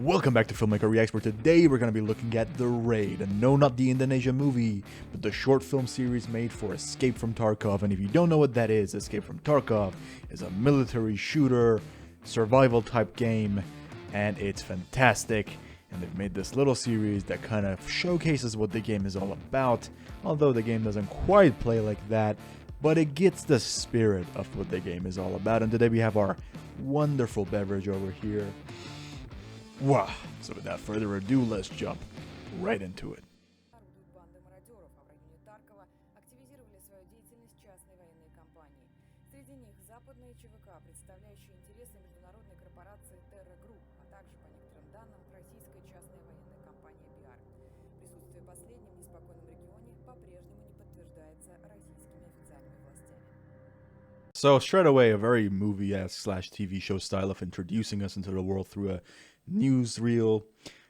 Welcome back to Filmmaker Reacts, where today we're going to be looking at The Raid, and no, not the Indonesia movie, but the short film series made for Escape from Tarkov. And if you don't know what that is, Escape from Tarkov is a military shooter, survival type game, and it's fantastic. And they've made this little series that kind of showcases what the game is all about, although the game doesn't quite play like that, but it gets the spirit of what the game is all about. And today we have our wonderful beverage over here. Wow. So without further ado, let's jump right into it. Орудуют банды мародеров, а в районе Таркова активизировали свою деятельность частные военные компании. Среди них западные ЧВК, представляющие интересы международной корпорации Terra Group, а также, по некоторым данным, российская частная военная компания BR. Присутствие последней в неспокойном регионе по-прежнему не подтверждается российскими официальными властями. So straight away, a very movie-esque / TV show style of introducing us into the world through a newsreel.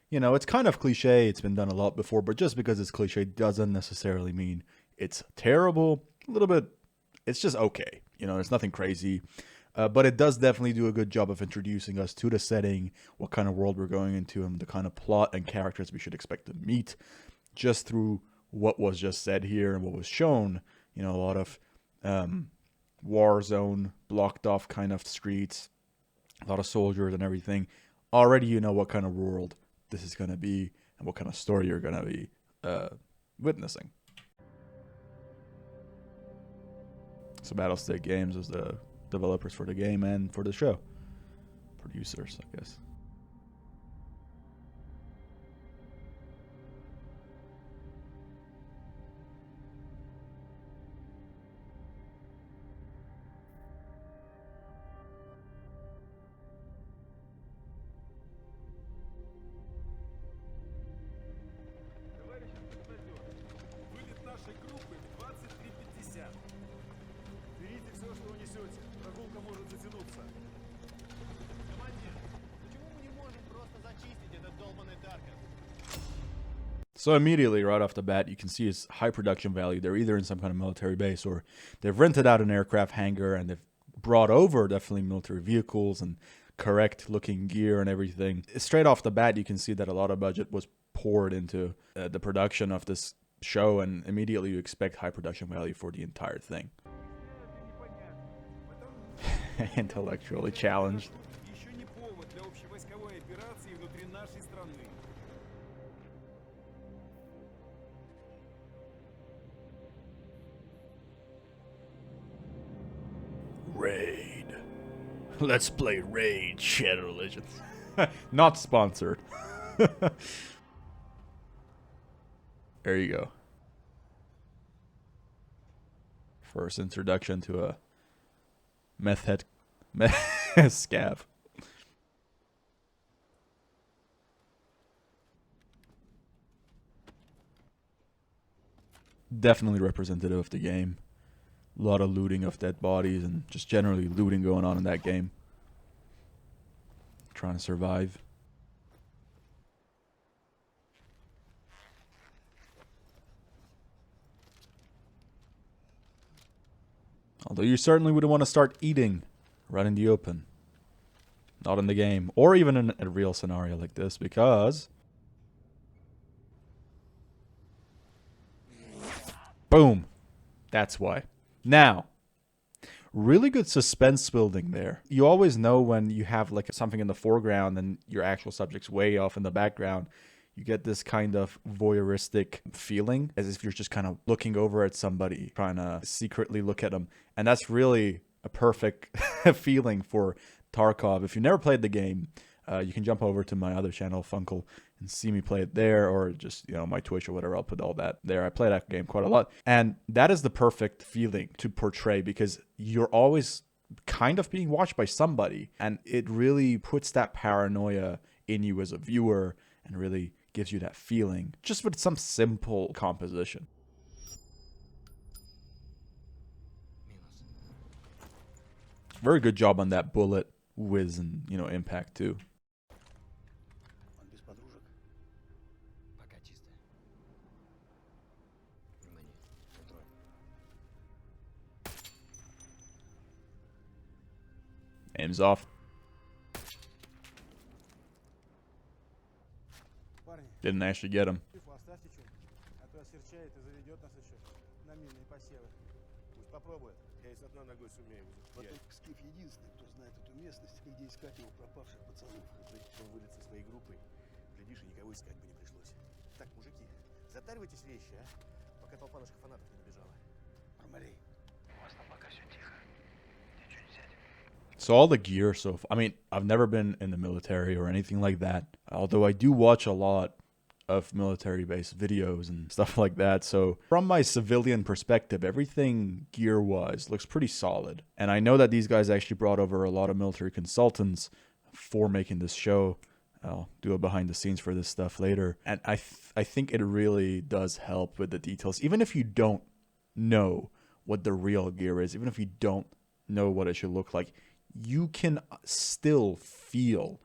You know, it's kind of cliche. It's been done a lot before, but just because it's cliche doesn't necessarily mean it's terrible. A little bit, it's just okay. You know, there's nothing crazy. But it does definitely do a good job of introducing us to the setting, what kind of world we're going into, and the kind of plot and characters we should expect to meet just through what was just said here and what was shown. You know, a lot of war zone, blocked off kind of streets, a lot of soldiers and everything. Already you know what kind of world this is going to be and what kind of story you're going to be witnessing. So Battlestick Games is the developers for the game and for the show. Producers, I guess. Вылет нашей группы в 23:50. Берите все, что вы несете. Прогулка может затянуться. Командир, почему мы не можем просто зачистить этот долбанный Тарков? So immediately, right off the bat, you can see its high production value. They're either in some kind of military base or they've rented out an aircraft hangar and they've brought over definitely military vehicles and correct looking gear and everything. Straight off the bat, you can see that a lot of budget was poured into the production of this show, and immediately you expect high production value for the entire thing. Intellectually challenged. Еще не повод для общевойсковой операции внутри нашей страны. Raid. Let's play Raid Shadow Legends. Not sponsored. There you go. First introduction to a meth head scav. Definitely representative of the game. A lot of looting of dead bodies and just generally looting going on in that game. Trying to survive. Although you certainly wouldn't want to start eating right in the open. Not in the game. Or even in a real scenario like this, because... boom. That's why. Now, really good suspense building there. You always know when you have like something in the foreground and your actual subject's way off in the background. You get this kind of voyeuristic feeling, as if you're just kind of looking over at somebody, trying to secretly look at them. And that's really a perfect feeling for Tarkov. If you never played the game, you can jump over to my other channel, Funkle, and see me play it there, or just, you know, my Twitch or whatever. I'll put all that there. I play that game quite a lot. And that is the perfect feeling to portray, because you're always kind of being watched by somebody. And it really puts that paranoia in you as a viewer and really gives you that feeling, just with some simple composition. Very good job on that bullet whiz and, you know, impact too. Он без подружек? Пока чисто. Внимание, контроль. Aims off. Парни, Didn't actually get him. Тифу оставьте что, а то осерчает и заведет нас еще на минные посевы. Пусть попробует. Я и с одной ногой сумею. Вот только Скиф единственный, кто знает эту местность, и где искать его пропавших пацанов. Прежде чем вылет со своей группой, глядишь, и никого искать бы не пришлось. Так, мужики, затаривайтесь вещи, а? Пока толпа наших фанатов не набежала. Армалей. So all the gear, so I mean, I've never been in the military or anything like that. Although I do watch a lot of military-based videos and stuff like that. So from my civilian perspective, everything gear-wise looks pretty solid. And I know that these guys actually brought over a lot of military consultants for making this show. I'll do a behind the scenes for this stuff later. And I think it really does help with the details. Even if you don't know what the real gear is, even if you don't know what it should look like, you can still feel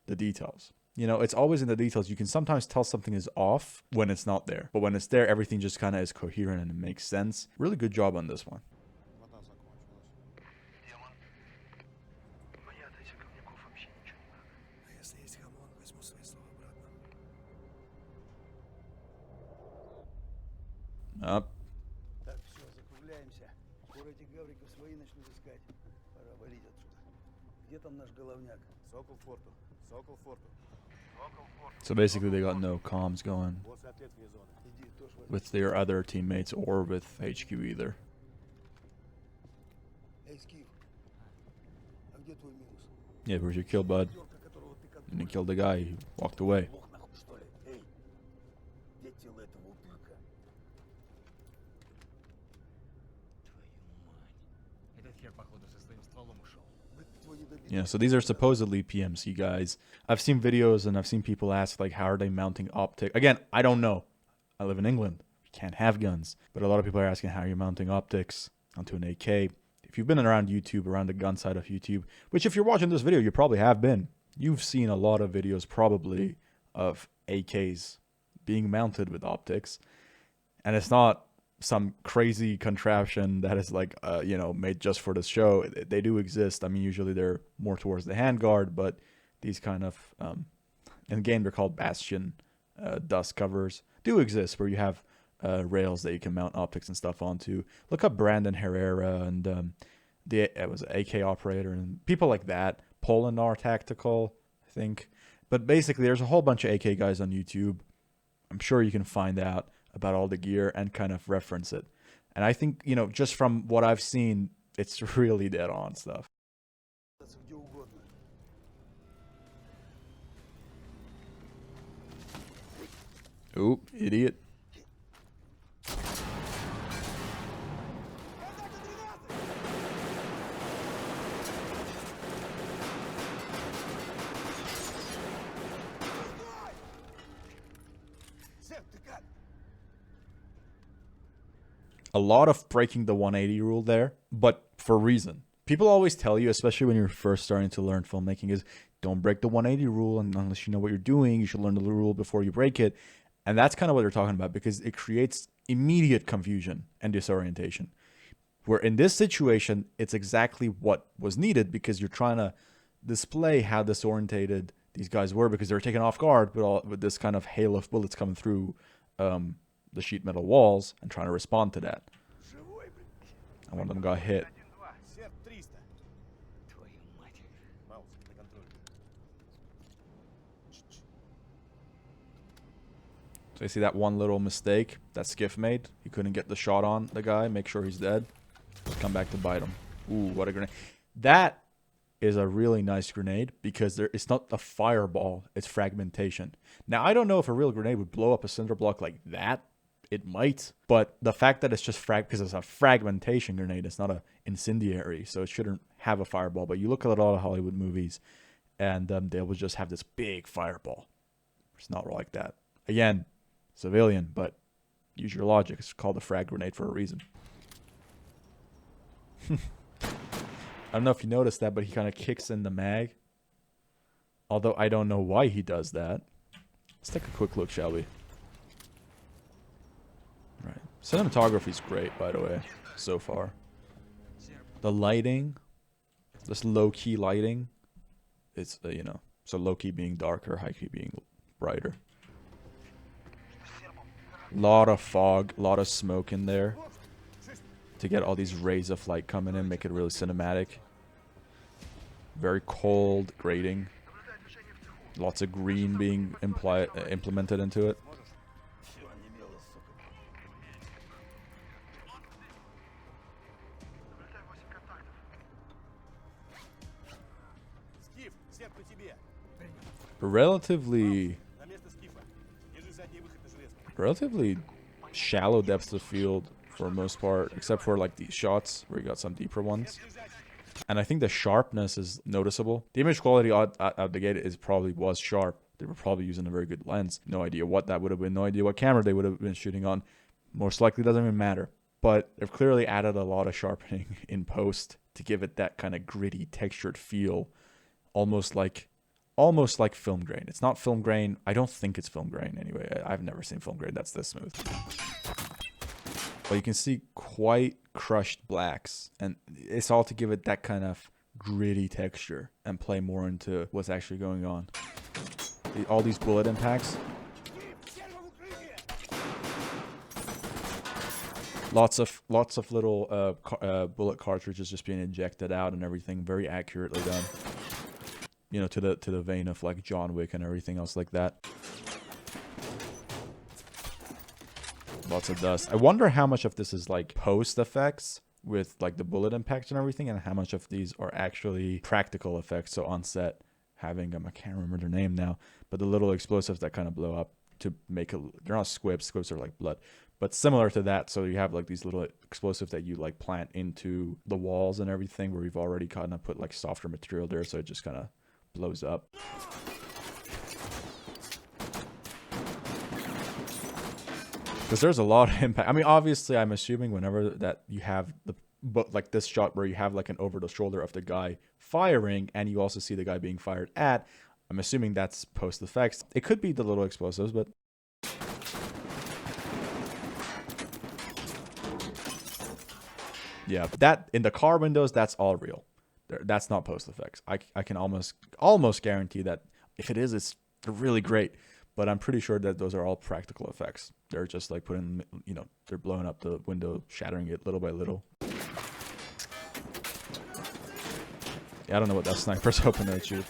the details. You know, it's always in the details. You can sometimes tell something is off when it's not there. But when it's there, everything just kind of is coherent and it makes sense. Really good job on this one. Вода закончилась. А если есть хамон, возьму свои слова обратно. Up. Так, все, закругляемся. Скоро этих гавриков свои начнут искать. Пора валить отсюда. Где там наш головняк? Сокол форту. Сокол форту. So basically, they got no comms going Вот ответ вне зоны. Иди, тоже вали. with their other teammates or with HQ either. Эй, Скиф. А где твой минус? Yeah, where's your kill, bud? Терка, которого ты как And he killed the guy. He walked away. лох нахуй, что ли? Эй, где тело этого упырка? Этот хер, походу, со своим стволом ушел. Бык твой недобитый. Yeah, so these are supposedly PMC guys. I've seen videos and I've seen people ask, like, how are they mounting optic? Again, I don't know. I live in England. We can't have guns. But a lot of people are asking how you're mounting optics onto an AK. If you've been around YouTube, around the gun side of YouTube, which if you're watching this video, you probably have been, you've seen a lot of videos probably of AKs being mounted with optics. And it's not some crazy contraption that is like, you know, made just for this show. They do exist. I mean, usually they're more towards the handguard, but these kind of, in the game, they're called Bastion dust covers, do exist where you have rails that you can mount optics and stuff onto. Look up Brandon Herrera and it was an AK operator and people like that. Polinar Tactical, I think. But basically, there's a whole bunch of AK guys on YouTube. I'm sure you can find out about all the gear and kind of reference it. And I think, you know, just from what I've seen, it's really dead on stuff. Где угодно. Oop, idiot. Сэм, ты как? A lot of breaking the 180 rule there, but for a reason. People always tell you, especially when you're first starting to learn filmmaking, is don't break the 180 rule and unless you know what you're doing. You should learn the rule before you break it. And that's kind of what they're talking about because it creates immediate confusion and disorientation. Where in this situation, it's exactly what was needed because you're trying to display how disorientated these guys were because they were taken off guard with this kind of hail of bullets coming through the sheet metal walls and trying to respond to that. And one of them got hit. Серп 300. Твою мать. Маус, на контроль. So you see that one little mistake that Skiff made? He couldn't get the shot on the guy, make sure he's dead. Come back to bite him. Ooh, what a grenade. That is a really nice grenade because it's not a fireball, it's fragmentation. Now, I don't know if a real grenade would blow up a cinder block like that. It might, but the fact that it's just because it's a fragmentation grenade, it's not an incendiary, so it shouldn't have a fireball. But you look at a lot of Hollywood movies, and they will just have this big fireball. It's not like that. Again, civilian, but use your logic. It's called a frag grenade for a reason. I don't know if you noticed that, but he kind of kicks in the mag. Although I don't know why he does that. Let's take a quick look, shall we? Right. Cinematography is great, by the way, so far. The lighting, This low-key lighting, it's, you know, so low-key being darker, high-key being brighter. Lot of fog, lot of smoke in there to get all these rays of light coming in, make it really cinematic. Very cold grating. Lots of green being implemented into it. Все онемело, сука. Скиф, сетку тебе. Relatively На место Скифа. Держи задний выход на железку. relatively shallow depths of field for the most part, except for like these shots where you got some deeper ones. And I think the sharpness is noticeable. The image quality out the gate was sharp. They were probably using a very good lens. No idea what that would have been. No idea what camera they would have been shooting on. Most likely doesn't even matter. But they've clearly added a lot of sharpening in post to give it that kind of gritty, textured feel, almost like film grain. It's not film grain. I don't think it's film grain anyway. I've never seen film grain that's this smooth. But you can see quite crushed blacks, and it's all to give it that kind of gritty texture and play more into what's actually going on. All these bullet impacts. Lots of little bullet cartridges just being ejected out and everything, very accurately done. You know, to the vein of like John Wick and everything else like that. Lots of dust. I wonder how much of this is like post effects with like the bullet impacts and everything, and how much of these are actually practical effects. So on set, having I can't remember their name now, but the little explosives that kind of blow up to make they're not squibs. Squibs are like blood, but similar to that. So you have like these little explosives that you like plant into the walls and everything, where you've already kind of put like softer material there, so it just kind of blows up. Because there's a lot of impact. I mean, obviously, I'm assuming whenever that you have but like this shot where you have like an over the shoulder of the guy firing, and you also see the guy being fired at, I'm assuming that's post effects. It could be the little explosives, but yeah, that in the car windows, that's all real. That's not post effects. I can almost guarantee that if it is, they're really great. But I'm pretty sure that those are all practical effects. They're just like putting, you know, they're blowing up the window, shattering it little by little. Yeah, I don't know what that sniper's hoping to achieve.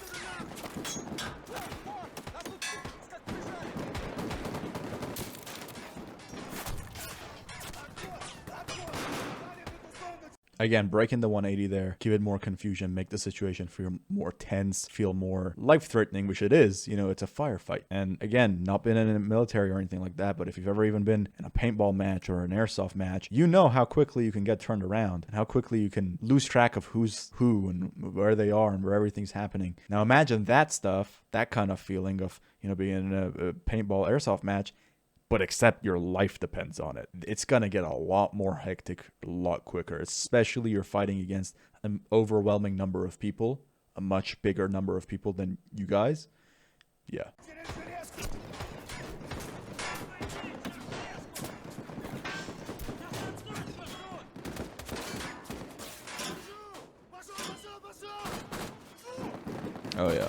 Again, breaking the 180 there, give it more confusion, make the situation feel more tense, feel more life-threatening, which it is. You know, it's a firefight. And again, not been in the military or anything like that, but if you've ever even been in a paintball match or an airsoft match, you know how quickly you can get turned around and how quickly you can lose track of who's who and where they are and where everything's happening. Now imagine that stuff, that kind of feeling of, you know, being in a paintball airsoft match, but except your life depends on it. It's going to get a lot more hectic a lot quicker, especially you're fighting against an overwhelming number of people, a much bigger number of people than you guys. Yeah. Oh, yeah.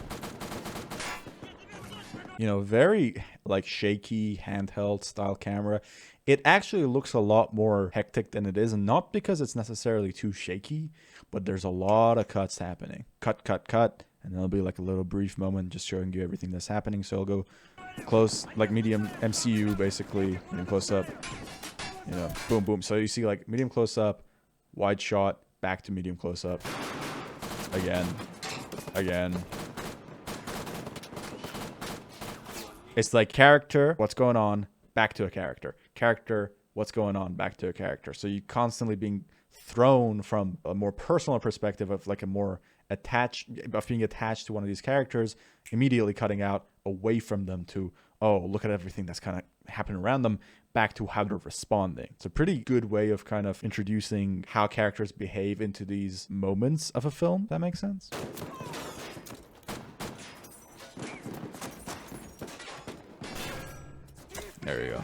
You know, very like shaky handheld style camera. It actually looks a lot more hectic than it is, and not because it's necessarily too shaky, but there's a lot of cuts happening. Cut, and there'll be like a little brief moment just showing you everything that's happening. So I'll go close, like medium MCU basically, medium close up, you know, boom, boom. So you see like medium close up, wide shot, back to medium close up, again. It's like character, what's going on, back to a character. Character, what's going on, back to a character. So you constantly being thrown from a more personal perspective of like a more being attached to one of these characters, immediately cutting out away from them to, oh, look at everything that's kind of happening around them, back to how they're responding. It's a pretty good way of kind of introducing how characters behave into these moments of a film. That makes sense? There you go.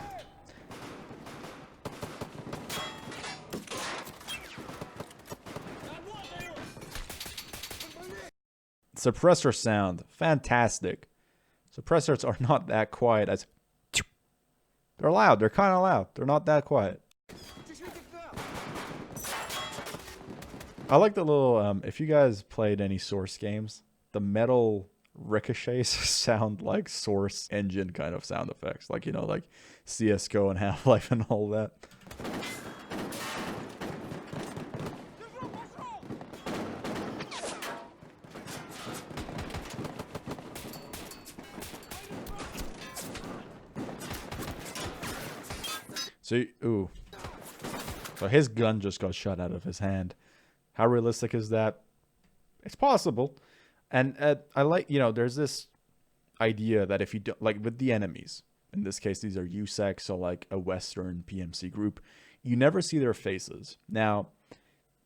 Suppressor sound, fantastic. Suppressors are not that quiet as... They're loud, they're kind of loud. They're not that quiet. I like the little, if you guys played any Source games, the metal ricochets sound like Source engine kind of sound effects. Like, you know, like CSGO and Half-Life and all that. So, ooh. So his gun just got shot out of his hand. How realistic is that? It's possible. And I like, you know, there's this idea that if you don't, like with the enemies, in this case, these are USEC, so like a Western PMC group, you never see their faces. Now,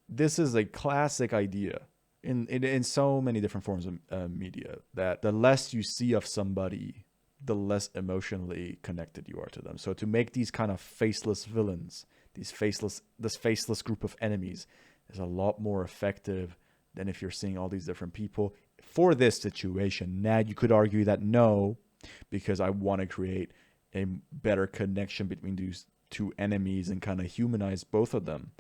this is a classic idea in so many different forms of media, that the less you see of somebody, the less emotionally connected you are to them. So to make these kind of faceless villains, this faceless group of enemies is a lot more effective than if you're seeing all these different people for this situation. Now you could argue that no, because I want to create a better connection between these two enemies and kind of humanize both of them.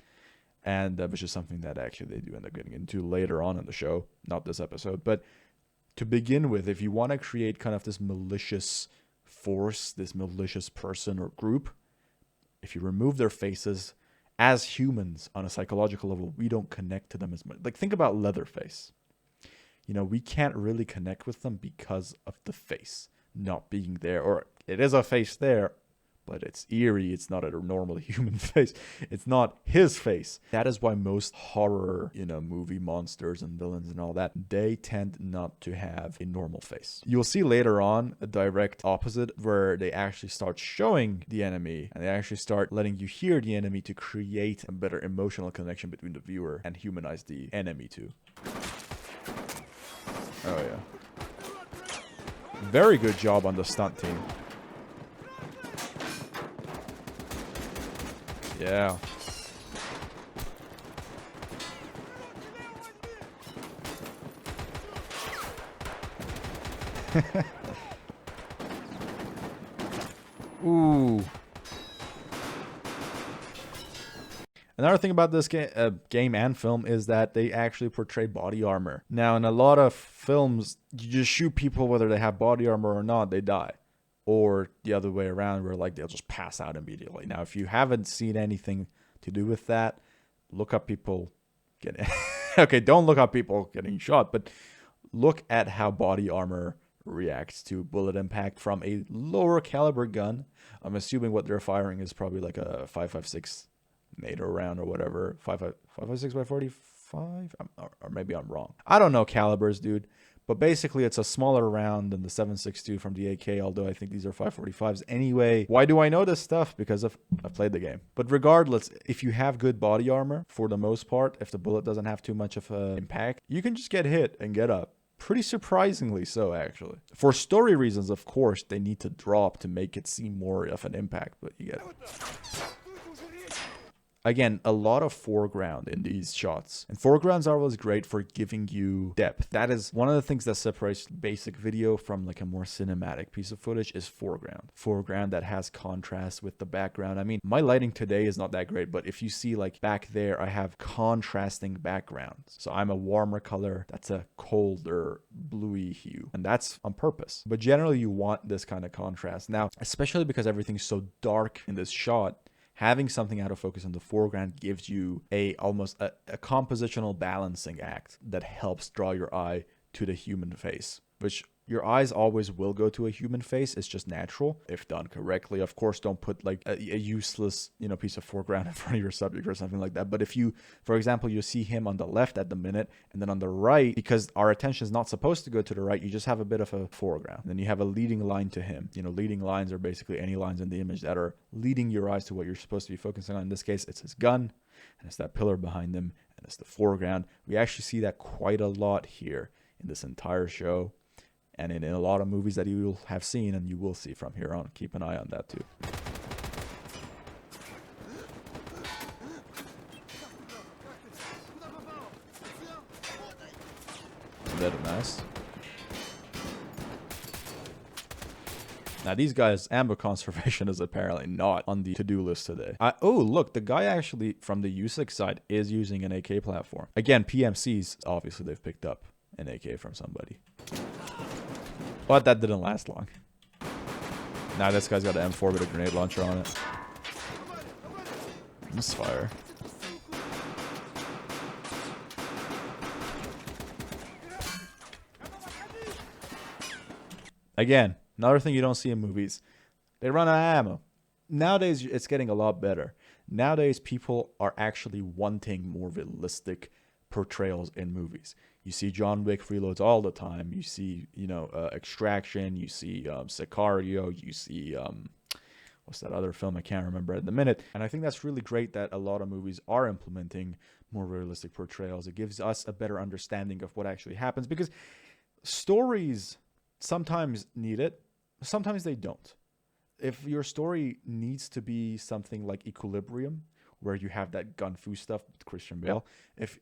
And that was just something that actually they do end up getting into later on in the show, not this episode. But to begin with, if you want to create kind of this malicious force, this malicious person or group, if you remove their faces, as humans on a psychological level, we don't connect to them as much. Like, think about Leatherface. You know, we can't really connect with them because of the face not being there. Or it is a face there, but it's eerie. It's not a normal human face. It's not his face. That is why most horror, you know, movie monsters and villains and all that, they tend not to have a normal face. You'll see later on a direct opposite where they actually start showing the enemy and they actually start letting you hear the enemy to create a better emotional connection between the viewer and humanize the enemy too. Oh yeah. Very good job on the stunt team. Yeah. Ooh. Another thing about this game and film is that they actually portray body armor. Now, in a lot of films, you just shoot people whether they have body armor or not, they die. Or the other way around, where like they'll just pass out immediately. Now, if you haven't seen anything to do with that, look up people getting... Okay, don't look up people getting shot, but look at how body armor reacts to bullet impact from a lower caliber gun. I'm assuming what they're firing is probably like a 5.56 NATO round or whatever. 5.56 by 45? Or maybe I'm wrong. I don't know calibers, dude. But basically, it's a smaller round than the 7.62 from the AK, although I think these are 5.45s. Anyway, why do I know this stuff? Because I've played the game. But regardless, if you have good body armor, for the most part, if the bullet doesn't have too much of an impact, you can just get hit and get up. Pretty surprisingly so, actually. For story reasons, of course, they need to drop to make it seem more of an impact, but you get it. Again, a lot of foreground in these shots. And foregrounds are always great for giving you depth. That is one of the things that separates basic video from like a more cinematic piece of footage is foreground. Foreground that has contrast with the background. I mean, my lighting today is not that great, but if you see like back there, I have contrasting backgrounds. So I'm a warmer color. That's a colder bluey hue. And that's on purpose. But generally you want this kind of contrast. Now, especially because everything's so dark in this shot, having something out of focus in the foreground gives you almost a compositional balancing act that helps draw your eye to the human face, which your eyes always will go to a human face. It's just natural if done correctly. Of course, don't put like a useless, you know, piece of foreground in front of your subject or something like that. But if you, for example, you see him on the left at the minute and then on the right, because our attention is not supposed to go to the right, you just have a bit of a foreground. Then you have a leading line to him. You know, leading lines are basically any lines in the image that are leading your eyes to what you're supposed to be focusing on. In this case, it's his gun and it's that pillar behind him and it's the foreground. We actually see that quite a lot here in this entire show. And in a lot of movies that you will have seen and you will see from here on. Keep an eye on that too. Dead or not. nice. Now these guys, ammo conservation is apparently not on the to-do list today. Oh, look, the guy actually from the U6 side is using an AK platform. Again, PMCs, obviously they've picked up an AK from somebody. But that didn't last long. Now this guy's got an M4 with a grenade launcher on it. Misfire. Again, another thing you don't see in movies. They run out of ammo. Nowadays, it's getting a lot better. Nowadays, people are actually wanting more realistic portrayals in movies. You see John Wick reloads all the time. You see, Extraction. You see Sicario. You see, what's that other film? I can't remember at the minute. And I think that's really great that a lot of movies are implementing more realistic portrayals. It gives us a better understanding of what actually happens, because stories sometimes need it, sometimes they don't. If your story needs to be something like Equilibrium, where you have that gun fu stuff with Christian Bale, if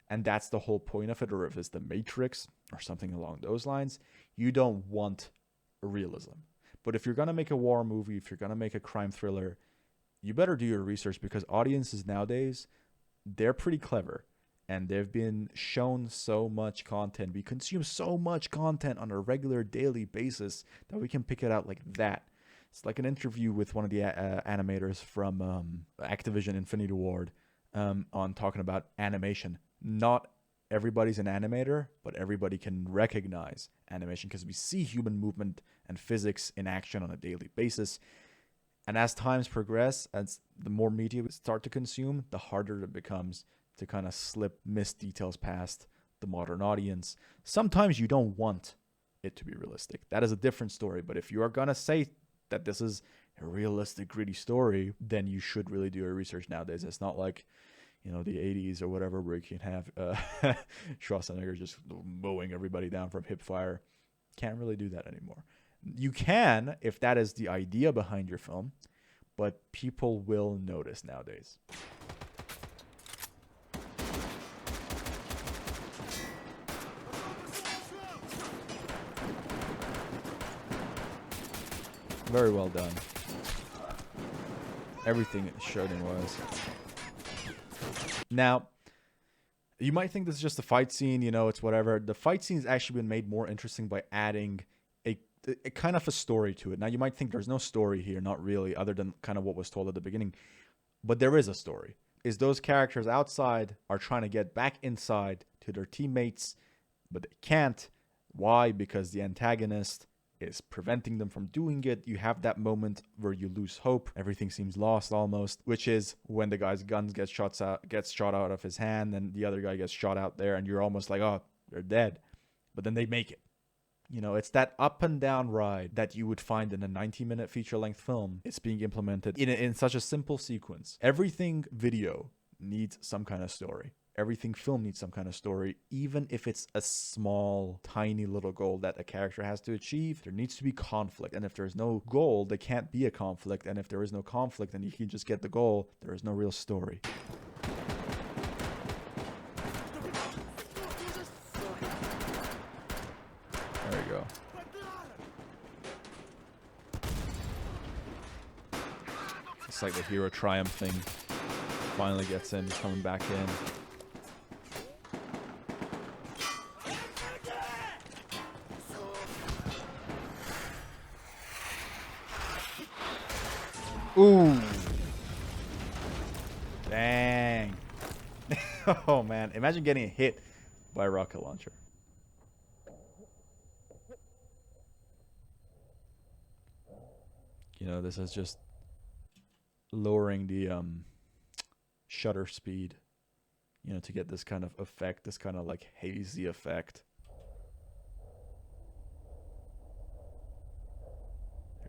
and that's the whole point of it, or if it's The Matrix or something along those lines, you don't want realism. But if you're gonna make a war movie, if you're gonna make a crime thriller, you better do your research, because audiences nowadays, they're pretty clever. And they've been shown so much content. We consume so much content on a regular daily basis that we can pick it out like that. It's like an interview with one of the animators from Activision Infinity Ward on talking about animation. Not everybody's an animator, but everybody can recognize animation because we see human movement and physics in action on a daily basis. And as times progress, as the more media we start to consume, the harder it becomes to kind of miss details past the modern audience. Sometimes you don't want it to be realistic. That is a different story. But if you are going to say that this is a realistic, gritty story, then you should really do your research nowadays. It's not like, the 80s or whatever, where you can have Schwarzenegger just mowing everybody down from hip fire. Can't really do that anymore. You can, if that is the idea behind your film, but people will notice nowadays. Very well done. Everything Shogun was. Now, you might think this is just a fight scene, it's whatever. The fight scene's actually been made more interesting by adding a kind of a story to it. Now, you might think there's no story here, not really, other than kind of what was told at the beginning. But there is a story. Is those characters outside are trying to get back inside to their teammates, but they can't. Why? Because the antagonist is preventing them from doing it. You have that moment where you lose hope. Everything seems lost almost, which is when the guy's gun gets shot out of his hand, and the other guy gets shot out there, and you're almost like, oh, they're dead. But then they make it. It's that up and down ride that you would find in a 90-minute feature-length film. It's being implemented in such a simple sequence. Everything video needs some kind of story. Everything film needs some kind of story, even if it's a small, tiny little goal that a character has to achieve. There needs to be conflict. And if there's no goal, there can't be a conflict. And if there is no conflict, then you can just get the goal. There is no real story. There we go. It's like the hero triumph thing. Finally gets in, he's coming back in. Ooh. Dang. Oh, man. Imagine getting hit by a rocket launcher. This is just lowering the shutter speed, to get this kind of effect, this kind of like hazy effect.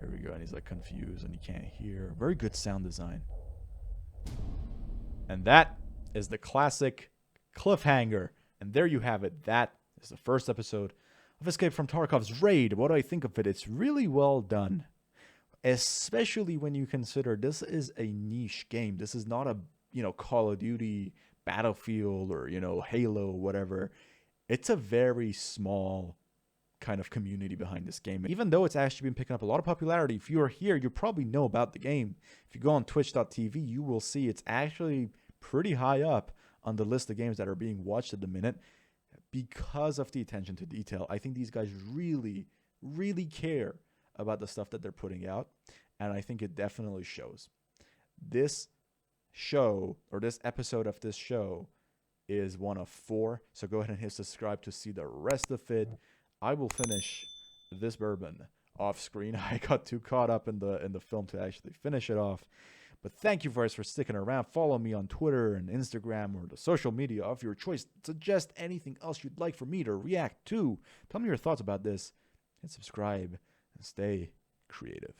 Here we go, and he's like confused and he can't hear. Very good sound design. And that is the classic cliffhanger. And there you have it. That is the first episode of Escape from Tarkov's Raid. What do I think of it? It's really well done. Especially when you consider this is a niche game. This is not a, Call of Duty, Battlefield, or, Halo, whatever. it's a very small kind of community behind this game. Even though it's actually been picking up a lot of popularity, if you are here, you probably know about the game. If you go on twitch.tv, you will see it's actually pretty high up on the list of games that are being watched at the minute because of the attention to detail. I think these guys really, really care about the stuff that they're putting out, and I think it definitely shows. This show, or this episode of this show, is one of 4, so go ahead and hit subscribe to see the rest of it. I will finish this bourbon off screen. I got too caught up in the film to actually finish it off. But thank you guys for sticking around. Follow me on Twitter and Instagram or the social media of your choice. Suggest anything else you'd like for me to react to. Tell me your thoughts about this. Hit subscribe and stay creative.